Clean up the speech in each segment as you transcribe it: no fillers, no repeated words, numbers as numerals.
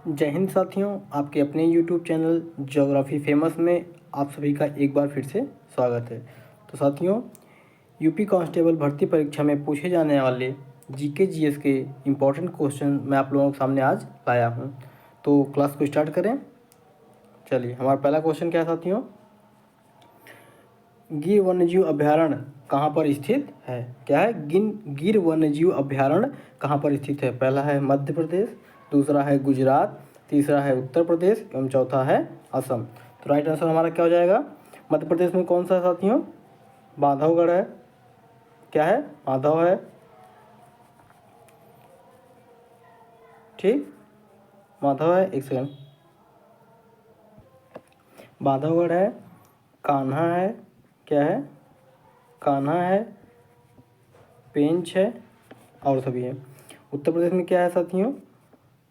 जय हिंद साथियों, आपके अपने YouTube चैनल ज्योग्राफी फेमस में आप सभी का एक बार फिर से स्वागत है। तो साथियों, यूपी कांस्टेबल भर्ती परीक्षा में पूछे जाने वाले जीके जीएस के इम्पोर्टेंट क्वेश्चन मैं आप लोगों के सामने आज लाया हूं। तो क्लास को स्टार्ट करें। चलिए, हमारा पहला क्वेश्चन क्या है साथियों? गिर वन्यजीव अभयारण्य कहाँ पर स्थित है? क्या है? गिर वन्यजीव अभयारण्य कहाँ पर स्थित है? पहला है मध्य प्रदेश, दूसरा है गुजरात, तीसरा है उत्तर प्रदेश एवं चौथा है असम। तो राइट आंसर हमारा क्या हो जाएगा? मध्य प्रदेश में कौन सा है साथियों? बांधवगढ़ है। क्या है? माधव है। ठीक, माधव है। एक सेकंड, बांधवगढ़ है, कान्हा है। क्या है? कान्हा है, पेंच है और सभी है। उत्तर प्रदेश में क्या है साथियों?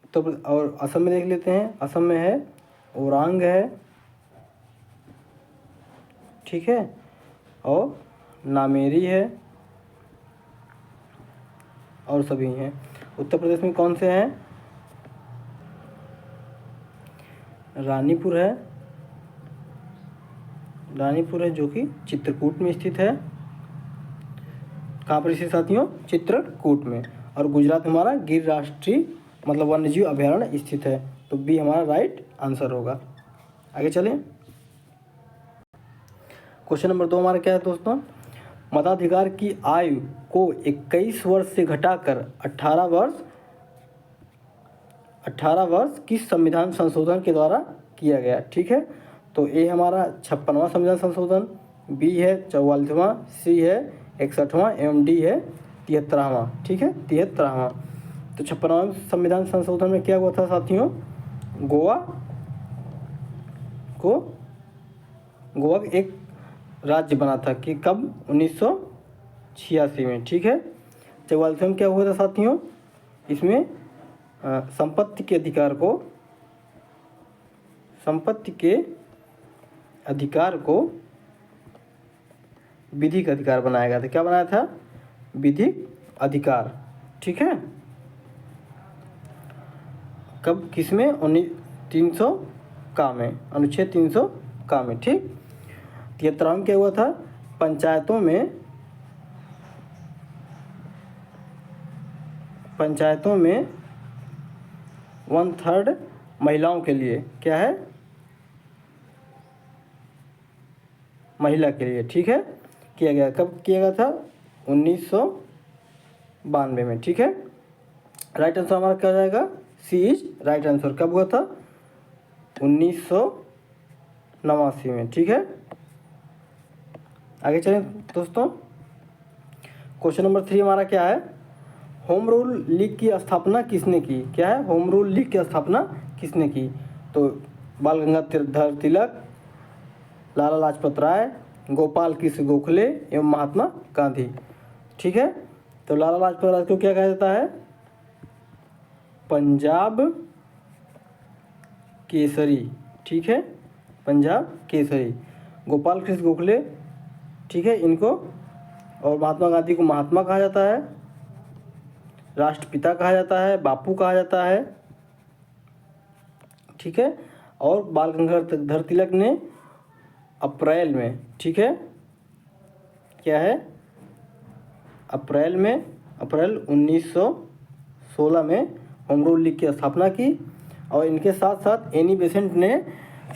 उत्तर प्रदेश और असम में देख लेते हैं। असम में है ओरांग है, ठीक है, और नामेरी है और सभी हैं। उत्तर प्रदेश में कौन से हैं? रानीपुर है, रानीपुर है जो कि चित्रकूट में स्थित है। कहाँ पर स्थित साथियों? चित्रकूट में। और गुजरात में हमारा गिर राष्ट्रीय मतलब वन्यजीव अभयारण्य स्थित है। तो बी हमारा राइट आंसर होगा। आगे चलें। क्वेश्चन नंबर 2 हमारा क्या है दोस्तों? मताधिकार की आयु को 21 वर्ष से घटाकर 18 वर्ष किस संविधान संशोधन के द्वारा किया गया? ठीक है, तो ए हमारा 56वां संविधान संशोधन, बी है 44वां, सी है 61वां एवं डी है 73वां। ठीक है, 73वां। तो 56वां संविधान संशोधन में क्या हुआ था साथियों? गोवा एक राज्य बना था कि कब? 1986 में। ठीक है। 44वें में क्या हुआ था साथियों? इसमें संपत्ति के अधिकार को विधिक अधिकार बनाया गया था। क्या बनाया था? विधिक अधिकार। ठीक है, कब? किसमें? 300 का में, अनुच्छेद 300 का में। ठीक। 73 में क्या हुआ था? पंचायतों में 1/3 महिलाओं के लिए। क्या है? महिला के लिए। ठीक है, किया गया। कब किया गया था? 1992 में। ठीक है, राइट आंसर हमारा क्या हो जाएगा? सी इज राइट आंसर। कब हुआ था? 1989 में। ठीक है, आगे चलें दोस्तों। क्वेश्चन नंबर 3 हमारा क्या है? होम रूल लीग की स्थापना किसने की? क्या है? होम रूल लीग की स्थापना किसने की? तो बाल गंगाधर तिलक, लाला लाजपत राय, गोपाल कृष्ण गोखले एवं महात्मा गांधी। ठीक है, तो लाला लाजपत राय को क्या कहा जाता है? पंजाब केसरी। ठीक है, पंजाब केसरी। गोपाल कृष्ण गोखले, ठीक है, इनको, और महात्मा गांधी को महात्मा कहा जाता है, राष्ट्रपिता कहा जाता है, बापू कहा जाता है। ठीक है, और बाल गंगाधर तिलक ने अप्रैल में, ठीक है, क्या है? अप्रैल 1916 में होम रूल लीग की स्थापना की। और इनके साथ साथ एनी बेसेंट ने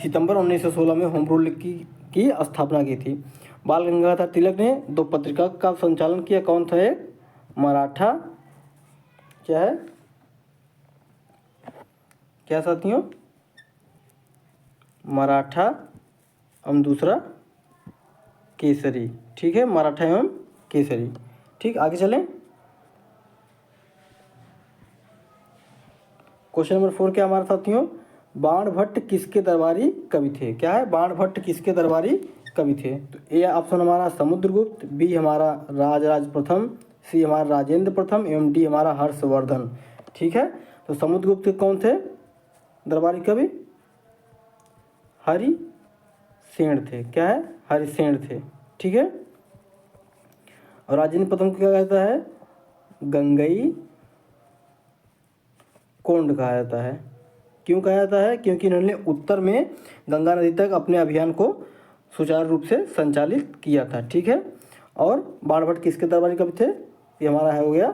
सितंबर 1916 में होम रूल लीग की स्थापना की थी। बाल गंगाधर तिलक ने 2 पत्रिका का संचालन किया। कौन था? एक मराठा, क्या है? क्या साथियों? मराठा एवं दूसरा केसरी। ठीक है, मराठा एवं केसरी। ठीक, आगे चलें। क्वेश्चन नंबर 4 क्या हमारे साथियों? बाणभट्ट किसके दरबारी कवि थे? क्या है? बाणभट्ट किसके दरबारी कवि थे? तो ए ऑप्शन हमारा समुद्रगुप्त, बी हमारा राजराज प्रथम, सी हमारा राजेंद्र प्रथम एवं डी हमारा हर्षवर्धन। ठीक है, तो समुद्रगुप्त कौन थे दरबारी कवि? हरिसेन थे। क्या है? हरिसेन थे। ठीक है, और राजेंद्र प्रथम को क्या कहता है? गंगई कोंड कहा जाता है। क्यों कहा जाता है? क्योंकि इन्होंने उत्तर में गंगा नदी तक अपने अभियान को सुचारू रूप से संचालित किया था। ठीक है। और बाणभट्ट किसके दरबारी कवि थे? ये हमारा है हो गया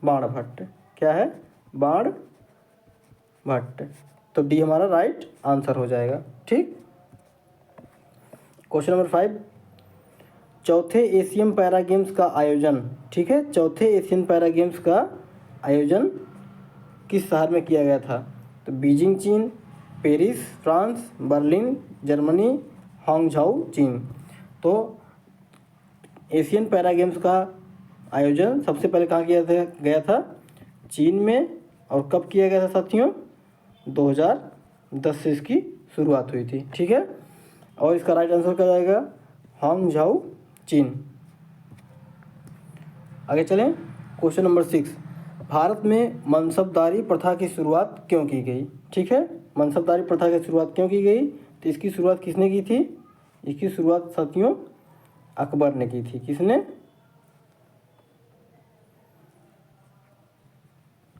बाणभट्ट। क्या है? बाणभट्ट। तो डी हमारा राइट आंसर हो जाएगा। ठीक। क्वेश्चन नंबर 5, चौथे एशियन पैरा गेम्स का आयोजन, ठीक है, चौथे एशियन पैरा गेम्स का आयोजन किस शहर में किया गया था? तो बीजिंग चीन, Paris France, Berlin Germany, Hangzhou चीन। तो एशियन पैरा गेम्स का आयोजन सबसे पहले कहाँ किया गया था? चीन में। और कब किया गया था साथियों? 2010 से इसकी शुरुआत हुई थी। ठीक है। और इसका राइट आंसर क्या जाएगा? हांगझाऊ चीन। आगे चलें। क्वेश्चन नंबर 6, भारत में मनसबदारी प्रथा की शुरुआत क्यों की गई? ठीक है। मनसबदारी प्रथा की शुरुआत क्यों की गई? तो इसकी शुरुआत किसने की थी? इसकी शुरुआत साथियों अकबर ने की थी। किसने?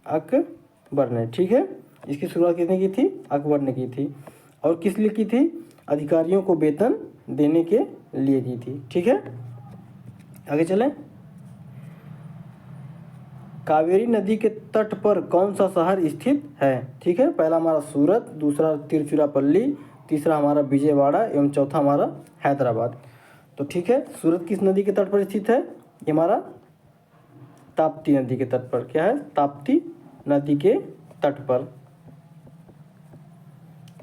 अकबर ने। ठीक है। इसकी शुरुआत किसने की थी? अकबर ने की थी। और किस लिए की थी? अधिकारियों को वेतन देने के लिए की थी। ठीक है। आगे चलें। कावेरी नदी के तट पर कौन सा शहर स्थित है? ठीक है। पहला हमारा सूरत, दूसरा तिरुचिरापल्ली, तीसरा हमारा विजयवाड़ा एवं चौथा हमारा हैदराबाद। तो ठीक है, सूरत किस नदी के तट पर स्थित है? ये हमारा ताप्ती नदी के तट पर। क्या है? ताप्ती नदी के तट पर।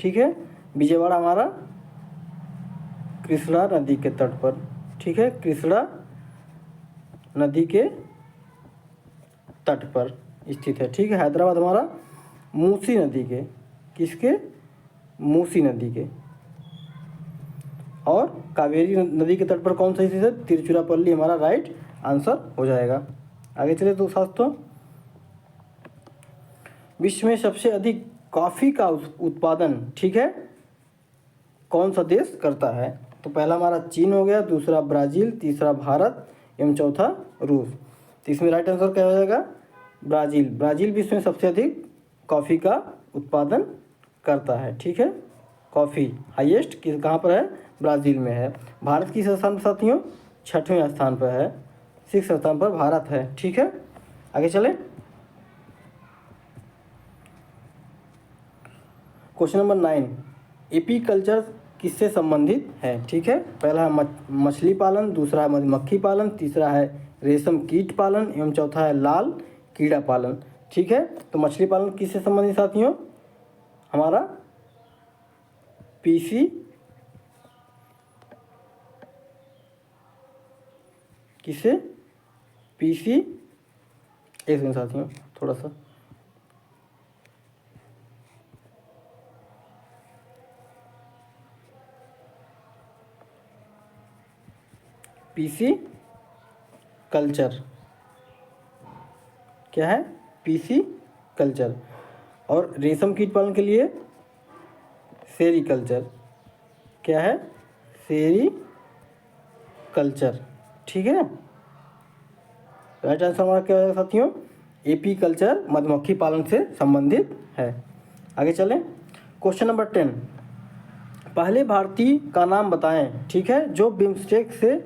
ठीक है। विजयवाड़ा हमारा कृष्णा नदी के तट पर। ठीक है। कृष्णा नदी के तट पर स्थित है। ठीक है। हैदराबाद हमारा मूसी नदी के, किसके? मूसी नदी के। और कावेरी नदी के तट पर कौन सा स्थित है? तिरुचिरापल्ली हमारा राइट आंसर हो जाएगा। आगे चले तो दोस्तों, विश्व में सबसे अधिक कॉफ़ी का उत्पादन, ठीक है, कौन सा देश करता है? तो पहला हमारा चीन हो गया, दूसरा ब्राज़ील, तीसरा भारत एवं चौथा रूस। तो इसमें राइट आंसर क्या हो जाएगा? ब्राज़ील। ब्राज़ील विश्व में सबसे अधिक कॉफ़ी का उत्पादन करता है। ठीक है। कॉफ़ी हाईएस्ट कहाँ पर है? ब्राज़ील में है। भारत किस स्थान पर साथियों? 6वें स्थान पर है। 6 स्थान पर भारत है। ठीक है। आगे चलें। क्वेश्चन नंबर 9, एपीकल्चर किससे संबंधित है? ठीक है। पहला है मछली पालन, दूसरा है मधुमक्खी पालन, तीसरा है रेशम कीट पालन एवं चौथा है लाल कीड़ा पालन। ठीक है। तो मछली पालन किससे संबंधित साथियों? हमारा पीसी किससे? पीसी, एक मिनट साथियों, थोड़ा सा पीसी कल्चर। क्या है? PC culture. और रेशम कीट पालन के लिए सेरीकल्चर। क्या है? सेरीकल्चर। ठीक है। राइट आंसर हमारा क्या है साथियों? एपी कल्चर मधुमक्खी पालन से संबंधित है। आगे चलें। क्वेश्चन नंबर 10, पहले भारतीय का नाम बताएं, ठीक है, जो बिम्स्टेक से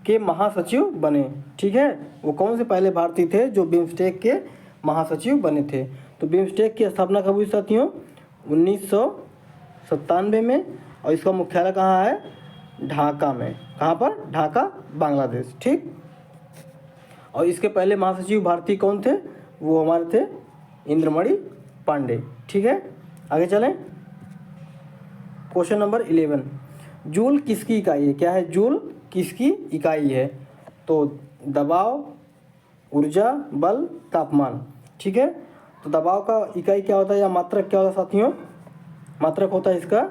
के महासचिव बने। ठीक है। वो कौन से पहले भारतीय थे जो बिम्स्टेक के महासचिव बने थे? तो बिम्स्टेक की स्थापना कब हुई साथियों? 1997 में। और इसका मुख्यालय कहाँ है? ढाका में। कहाँ पर? ढाका, बांग्लादेश। ठीक। और इसके पहले महासचिव भारतीय कौन थे? वो हमारे थे इंद्रमणि पांडे। ठीक है। आगे चलें। क्वेश्चन नंबर 11, जूल किसकी इकाई है? क्या है? जूल किसकी इकाई है? तो दबाव, ऊर्जा, बल, तापमान। ठीक है। तो दबाव का इकाई क्या होता है या मात्रक क्या होता है साथियों? मात्रक होता है इसका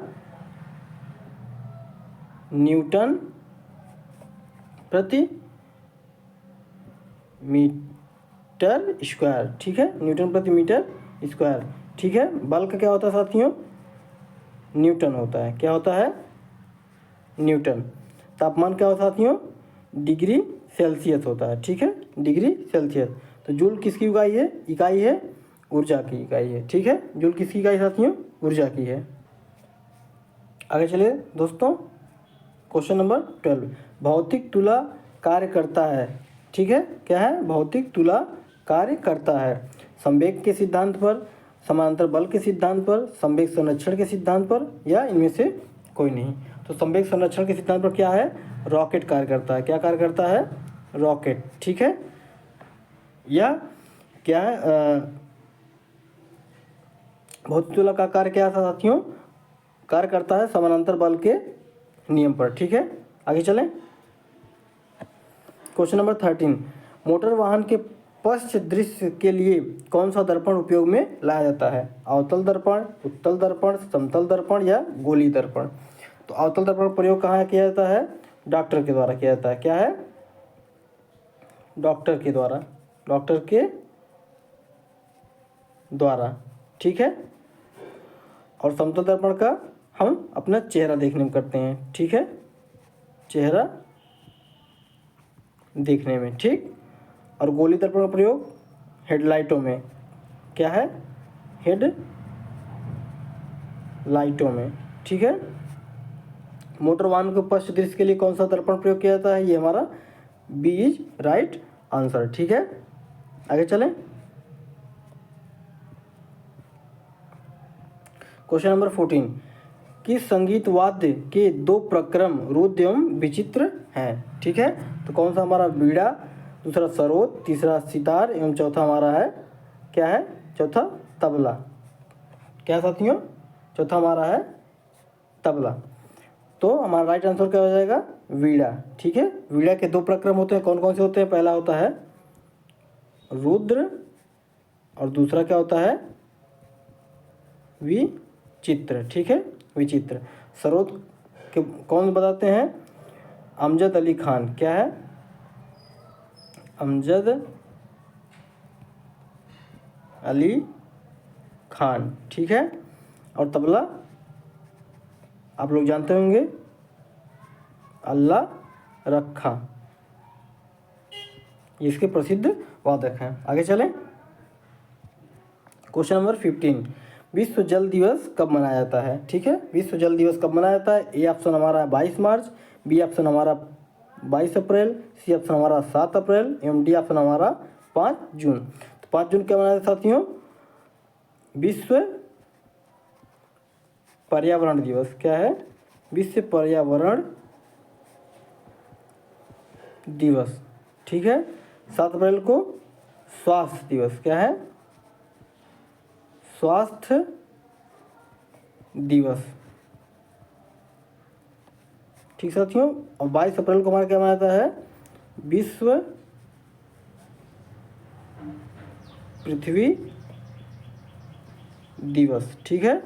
न्यूटन प्रति मीटर स्क्वायर। ठीक है। न्यूटन प्रति मीटर स्क्वायर। ठीक है। बल का क्या होता है साथियों? न्यूटन होता है। क्या होता है? न्यूटन। तापमान क्या होता है साथियों? डिग्री सेल्सियस होता है। ठीक है। Degree Celsius. तो जूल किसकी इकाई है? ऊर्जा की इकाई है। ठीक है, जूल किसकी इकाई साथियों? ऊर्जा की है। आगे चलिए दोस्तों, क्वेश्चन नंबर 12, भौतिक तुला कार्य करता है। ठीक है, क्या है? भौतिक तुला कार्य करता है संवेग के सिद्धांत पर, समानांतर बल के सिद्धांत पर, संवेग संरक्षण के सिद्धांत पर, या इनमें से कोई नहीं। तो संवेग संरक्षण के सिद्धांत पर क्या है? रॉकेट कार्य करता है। क्या कार्य करता है? रॉकेट। ठीक है, या क्या है? भौतिक तुला का कार्य क्या था साथियों? कार्य करता है समानांतर बल के नियम पर। ठीक है, आगे चलें। क्वेश्चन नंबर 13, मोटर वाहन के पश्च दृश्य के लिए कौन सा दर्पण उपयोग में लाया जाता है? अवतल दर्पण, उत्तल दर्पण, समतल दर्पण, या गोली दर्पण? तो अवतल दर्पण प्रयोग कहाँ किया जाता है? डॉक्टर के द्वारा किया जाता है। क्या है? डॉक्टर के द्वारा, डॉक्टर के द्वारा। ठीक है, और समतल दर्पण का हम अपना चेहरा देखने में करते हैं। ठीक है, चेहरा देखने में। ठीक, और गोली दर्पण का प्रयोग हेडलाइटों में। क्या है? हेड लाइटों में। ठीक है, मोटर वाहन के पश्च दृश्य के लिए कौन सा दर्पण प्रयोग किया जाता है? ये हमारा बी इज राइट आंसर। ठीक है, आगे चलें। क्वेश्चन नंबर 14, किस संगीत वाद्य के दो प्रक्रम रुद्र एवं विचित्र हैं? ठीक है, तो कौन सा हमारा? बीड़ा, दूसरा सरोद, तीसरा सितार, एवं चौथा हमारा है क्या है? चौथा तबला। क्या साथियों? चौथा हमारा है तबला। तो हमारा राइट आंसर क्या हो जाएगा? वीणा। ठीक है, वीणा के दो प्रक्रम होते हैं। कौन कौन से होते हैं? पहला होता है रुद्र, और दूसरा क्या होता है? विचित्र। ठीक है, विचित्र। सरोद के कौन बताते हैं? अमजद अली खान। क्या है? अमजद अली खान। ठीक है, और तबला आप लोग जानते होंगे, अल्लाह रखा। ये इसके प्रसिद्ध वादक हैं। आगे चलें। क्वेश्चन नंबर 15, विश्व जल दिवस कब मनाया जाता है? ठीक है, विश्व जल दिवस कब मनाया जाता है? ए ऑप्शन हमारा 22 मार्च, बी ऑप्शन हमारा 22 अप्रैल, सी ऑप्शन हमारा 7 अप्रैल, एवं डी ऑप्शन हमारा 5 जून। तो 5 जून क्या मनाया जाता है साथियों? विश्व पर्यावरण दिवस। क्या है? विश्व पर्यावरण दिवस। ठीक है, 7 अप्रैल को स्वास्थ्य दिवस। क्या है? स्वास्थ्य दिवस। ठीक साथियों, और 22 अप्रैल को हमारा क्या मनाया जाता है? विश्व पृथ्वी दिवस। ठीक है,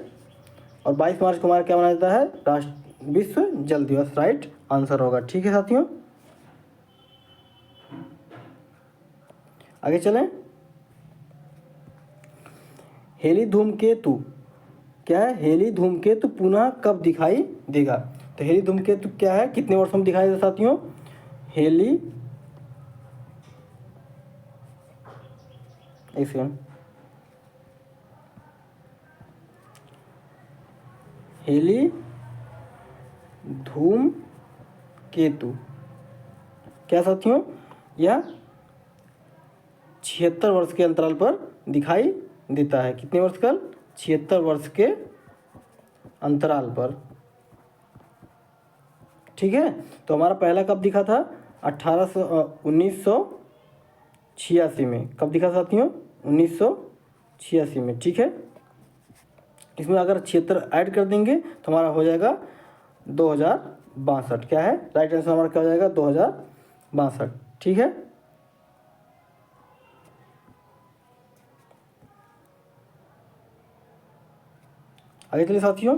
और 22 मार्च को हमारा क्या मनाया जाता है? राष्ट्र विश्व जल दिवस। राइट आंसर होगा। ठीक है साथियों, आगे चलें। हेली धूमकेतु। क्या है? हेली धूमकेतु पुनः कब दिखाई देगा? तो हेली धूमकेतु क्या है? कितने वर्षों में दिखाई देगा साथियों? हेली, एक सेकंड, हेली धूमकेतु क्या साथियों? यह 76 वर्ष के अंतराल पर दिखाई देता है। कितने वर्ष का? 76 वर्ष के अंतराल पर। ठीक है, तो हमारा पहला कब दिखा था? 1986 में। कब दिखा साथियों? 1986 में। ठीक है, इसमें अगर 76 ऐड कर देंगे तो हमारा हो जाएगा 2062। क्या है? राइट आंसर हमारा क्या हो जाएगा? 2062। ठीक है, आगे चलिए साथियों।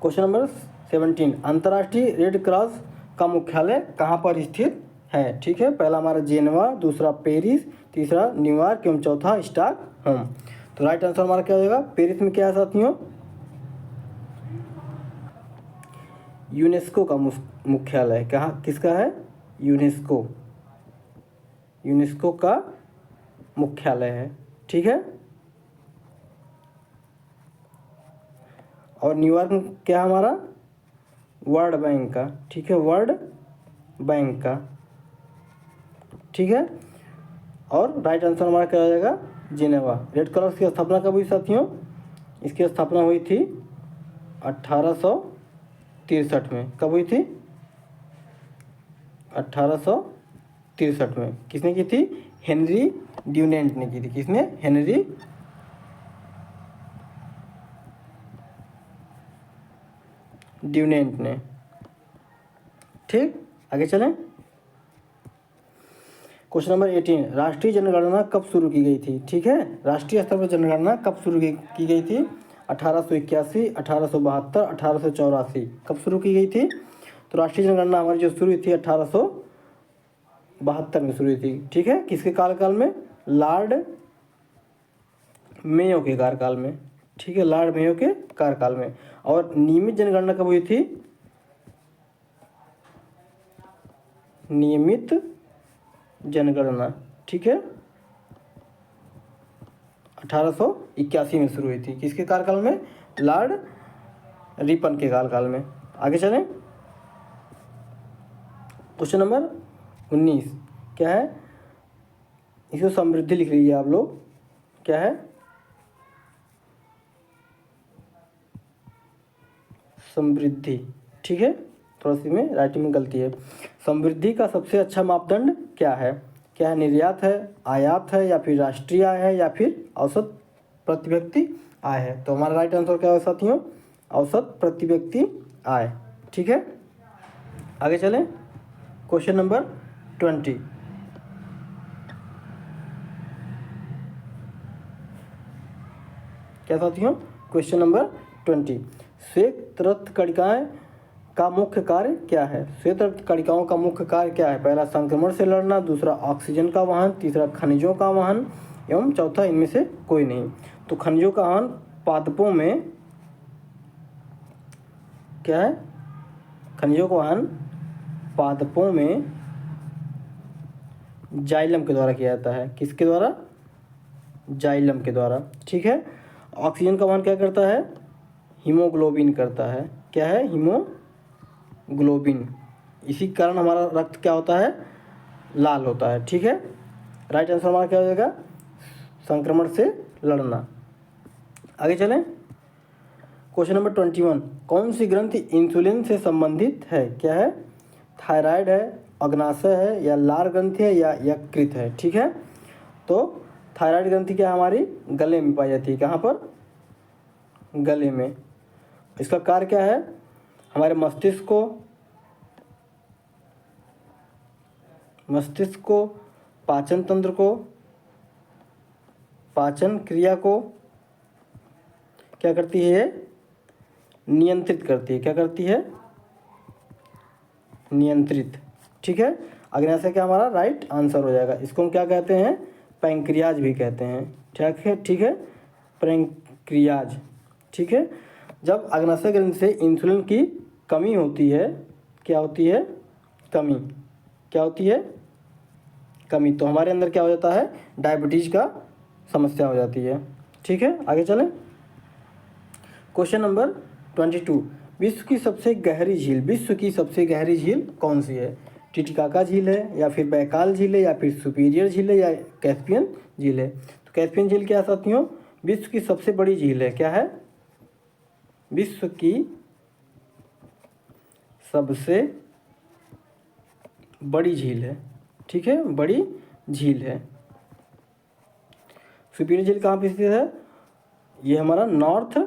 क्वेश्चन नंबर 17, अंतर्राष्ट्रीय रेड क्रॉस का मुख्यालय कहाँ पर स्थित है? ठीक है, पहला हमारा जेनेवा, दूसरा पेरिस, तीसरा न्यूयॉर्क, एवं चौथा स्टॉकहोम। तो राइट आंसर हमारा क्या हो जाएगा? पेरिस में क्या है साथियों? यूनेस्को का मुख्यालय। कहाँ, किसका है? यूनेस्को, यूनेस्को का मुख्यालय है, ठीक है। और न्यूयॉर्क में क्या है हमारा, वर्ल्ड बैंक का, ठीक है, वर्ल्ड बैंक का, ठीक है। और राइट आंसर हमारा क्या हो जाएगा, जिनेवा। रेड क्रॉस की स्थापना कब हुई साथियों, इसकी स्थापना हुई थी 1863 में। कब हुई थी, 1863 में। किसने की थी, हेनरी ड्यूनेंट ने की थी। किसने, हेनरी ड्यूनेंट ने, ठीक। आगे चलें, क्वेश्चन नंबर 18, राष्ट्रीय जनगणना कब शुरू की गई थी, ठीक है। राष्ट्रीय स्तर पर जनगणना कब शुरू की गई थी, 1881, 1872, 1884, कब शुरू की गई थी। तो राष्ट्रीय जनगणना हमारी जो शुरू हुई थी 1872 में शुरू हुई थी, ठीक है। किसके कार्यकाल में, लॉर्ड मेयो के कार्यकाल में, ठीक है, लॉर्ड मेयो के कार्यकाल में। और नियमित जनगणना कब हुई थी, नियमित जनगणना, ठीक है, 1881 में शुरू हुई थी। किसके कार्यकाल में, लॉर्ड रिपन के कार्यकाल में। आगे चलें, क्वेश्चन नंबर 19 क्या है, इसको समृद्धि लिख लीजिए आप लोग। क्या है, समृद्धि, ठीक है। थोड़ा सी में राइटिंग में गलती है। समृद्धि का सबसे अच्छा मापदंड क्या है, क्या है, निर्यात है, आयात है, या फिर राष्ट्रीय आय है, या फिर औसत प्रति व्यक्ति आय है। तो हमारा राइट आंसर क्या है साथियों, औसत प्रति व्यक्ति आय, ठीक है। आगे चलें, क्वेश्चन नंबर 20, क्या साथियों, क्वेश्चन नंबर 20, श्वेत रक्त कणिकाएं का मुख्य कार्य क्या है। श्वेत रक्त कणिकाओं का मुख्य कार्य क्या है, पहला संक्रमण से लड़ना, दूसरा ऑक्सीजन का वहन, तीसरा खनिजों का वहन, एवं चौथा इनमें से कोई नहीं। तो खनिजों का वहन पादपों में क्या है, खनिजों का वहन पादपों में जाइलम के द्वारा किया जाता है। किसके द्वारा, जाइलम के द्वारा, ठीक है। ऑक्सीजन का वहन क्या करता है, हीमोग्लोबिन करता है। क्या है, हीमोग्लोबिन। इसी कारण हमारा रक्त क्या होता है, लाल होता है, ठीक है। राइट आंसर हमारा क्या हो जाएगा, संक्रमण से लड़ना। आगे चलें, क्वेश्चन नंबर 21, कौन सी ग्रंथि इंसुलिन से संबंधित है। क्या है, थायराइड है, अग्नाशय है, या लार ग्रंथि है, या यकृत है, ठीक है। तो थायराइड ग्रंथि क्या हमारी गले में पाई जाती है, कहाँ पर, गले में। इसका कार्य क्या है, हमारे मस्तिष्क को, पाचन तंत्र को, पाचन क्रिया को क्या करती है, नियंत्रित करती है। क्या करती है, नियंत्रित, ठीक है। अग्नाशय क्या हमारा राइट आंसर हो जाएगा। इसको हम क्या कहते हैं, पैंक्रियाज भी कहते हैं, ठीक है, ठीक है, पैंक्रियाज, ठीक है। जब अग्नाशय ग्रंथि से इंसुलिन की कमी होती है, क्या होती है, कमी, क्या होती है, कमी, तो हमारे अंदर क्या हो जाता है, डायबिटीज का समस्या हो जाती है, ठीक है। आगे चलें, क्वेश्चन नंबर 22, विश्व की सबसे गहरी झील कौन सी है। टिटिकाका झील है, या फिर बैकाल झील है, या फिर सुपीरियर झील है, या कैस्पियन झील है। तो कैस्पियन झील क्या है साथियों, विश्व की सबसे बड़ी झील है। क्या है, विश्व की सबसे बड़ी झील है, ठीक है, बड़ी झील है। सुपीरियर झील कहाँ पर स्थित है, ये हमारा नॉर्थ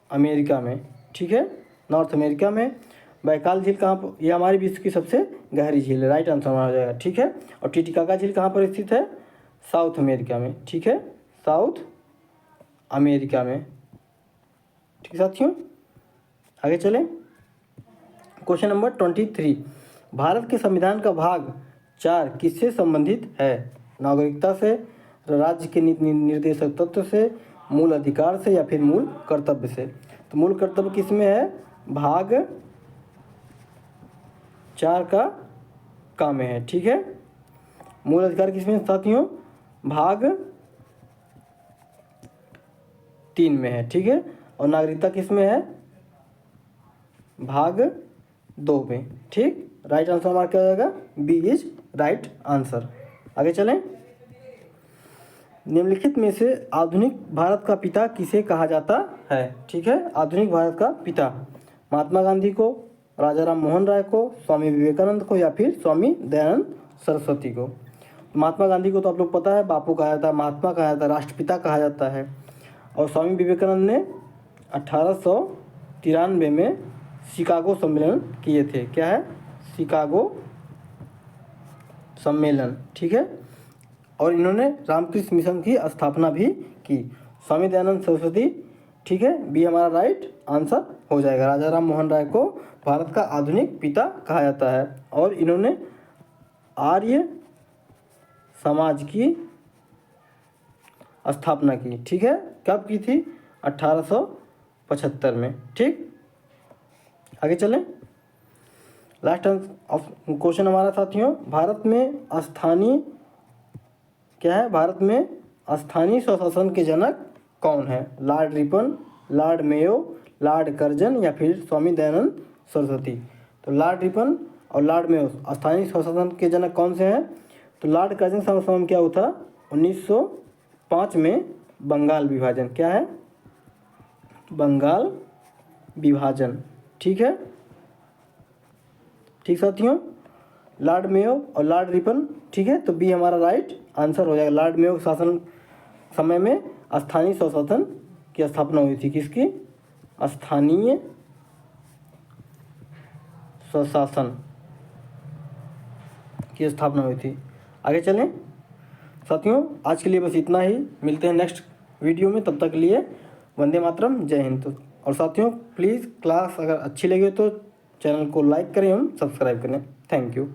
अमेरिका में, ठीक है, नॉर्थ अमेरिका में। बैकाल झील कहाँ पर, ये हमारी विश्व की सबसे गहरी झील है, राइट आंसर हो जाएगा, ठीक है। और टिटिकाका झील कहाँ पर स्थित है, साउथ अमेरिका में, ठीक है, साउथ अमेरिका में, ठीक है साथियों। आगे चलें, क्वेश्चन नंबर 23, भारत के संविधान का भाग 4 किससे संबंधित है। नागरिकता से, राज्य के निर्देशक तत्व से, मूल अधिकार से, या फिर मूल कर्तव्य से। तो मूल कर्तव्य किस में है, भाग 4 का काम में है, ठीक है। मूल अधिकार किसमें साथियों? भाग 3 में है, ठीक है। और नागरिकता किसमें है? भाग 2 में, ठीक। राइट आंसर हमारा क्या हो जाएगा? B is right answer. आगे चलें। निम्नलिखित में से आधुनिक भारत का पिता किसे कहा जाता है? ठीक है, आधुनिक भारत का पिता महात्मा गांधी को, राजा राम मोहन राय को, स्वामी विवेकानंद को, या फिर स्वामी दयानंद सरस्वती को। महात्मा गांधी को तो आप लोग पता है बापू कहा जाता है, महात्मा कहा जाता है, राष्ट्रपिता कहा जाता है। और स्वामी विवेकानंद ने 1893 में शिकागो सम्मेलन किए थे। क्या है? शिकागो सम्मेलन, ठीक है। और इन्होंने रामकृष्ण मिशन की स्थापना भी की। स्वामी दयानंद सरस्वती, ठीक है, बी हमारा राइट आंसर हो जाएगा। राजा राम मोहन राय को भारत का आधुनिक पिता कहा जाता है और इन्होंने आर्य समाज की स्थापना की, ठीक है। कब की थी? 1875 में, ठीक। आगे चलें। लास्ट क्वेश्चन हमारा साथियों, भारत में स्थानीय क्या है? भारत में स्थानीय स्वशासन के जनक कौन है? Lord Ripon, Lord Mayo, Lord Curzon, या फिर स्वामी दयानंद सरस्वती। तो लॉर्ड रिपन और लॉर्ड मेयो स्थानीय स्वशासन के जनक कौन से हैं? तो लॉर्ड कर्जन का समय क्या हुआ था? 1905 में बंगाल विभाजन। क्या है? बंगाल विभाजन, ठीक है, ठीक साथियों। लॉर्ड मेयो और लॉर्ड रिपन, ठीक है, तो बी हमारा राइट आंसर हो जाएगा। लॉर्ड मेयो शासन समय में स्थानीय स्वशासन की स्थापना हुई थी। किसकी? स्थानीय स्वशासन की स्थापना हुई थी। आगे चलें साथियों, आज के लिए बस इतना ही। मिलते हैं नेक्स्ट वीडियो में, तब तक के लिए वंदे मातरम, जय हिंद। और साथियों प्लीज़ क्लास अगर अच्छी लगे तो चैनल को लाइक करें एवं सब्सक्राइब करें। Thank you.